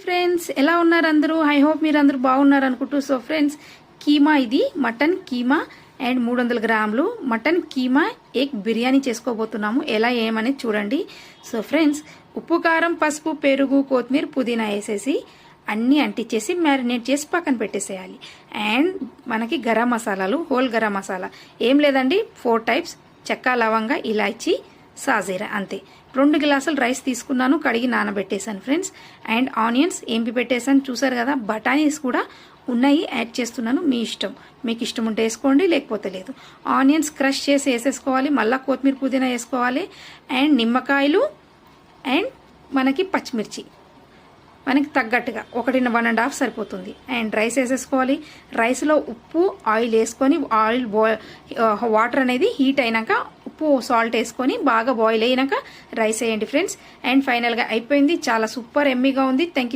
Friends, ఎలా ఉన్నారు అందరూ? ఐ హోప్ మీరు అందరూ బాగున్నారు అనుకుంటూ. సో ఫ్రెండ్స్, కీమా ఇది మటన్ కీమా అండ్ 300 గ్రాములు మటన్ కీమా ఎగ్ బిర్యానీ చేసుకోబోతున్నాము. ఎలా ఏమనేది చూడండి. సో ఫ్రెండ్స్, ఉప్పు కారం పసుపు పెరుగు కొత్తిమీర పుదీనా వేసేసి అన్నీ అంటించేసి మ్యారినేట్ చేసి పక్కన పెట్టేసేయాలి. అండ్ మనకి గరం మసాలాలు, హోల్ గరం మసాలా ఏం లేదండి, 4 టైప్స్, చెక్క లవంగ ఇలాచి సాజీరా, అంతే. 2 గ్లాసులు రైస్ తీసుకున్నాను, కడిగి నానబెట్టేశాను ఫ్రెండ్స్. అండ్ ఆనియన్స్ ఏంపి పెట్టేశాను చూసారు కదా. బఠానీస్ కూడా ఉన్నాయి, యాడ్ చేస్తున్నాను, మీ ఇష్టం. మీకు ఇష్టం ఉంటే వేసుకోండి, లేకపోతే లేదు. ఆనియన్స్ క్రష్ చేసి వేసేసుకోవాలి, మళ్ళీ కొత్తిమీర పుదీనా వేసుకోవాలి. అండ్ నిమ్మకాయలు అండ్ మనకి పచ్చిమిర్చి మనకి తగ్గట్టుగా 1.5 సరిపోతుంది. అండ్ రైస్ వేసేసుకోవాలి. రైస్లో ఉప్పు ఆయిల్ వేసుకొని వాటర్ అనేది హీట్ అయినాక ఉప్పు సాల్ట్ వేసుకొని బాగా బాయిల్ అయినాక రైస్ వేయండి ఫ్రెండ్స్. అండ్ ఫైనల్గా అయిపోయింది. చాలా సూపర్ ఎమ్మీగా ఉంది. Thank you.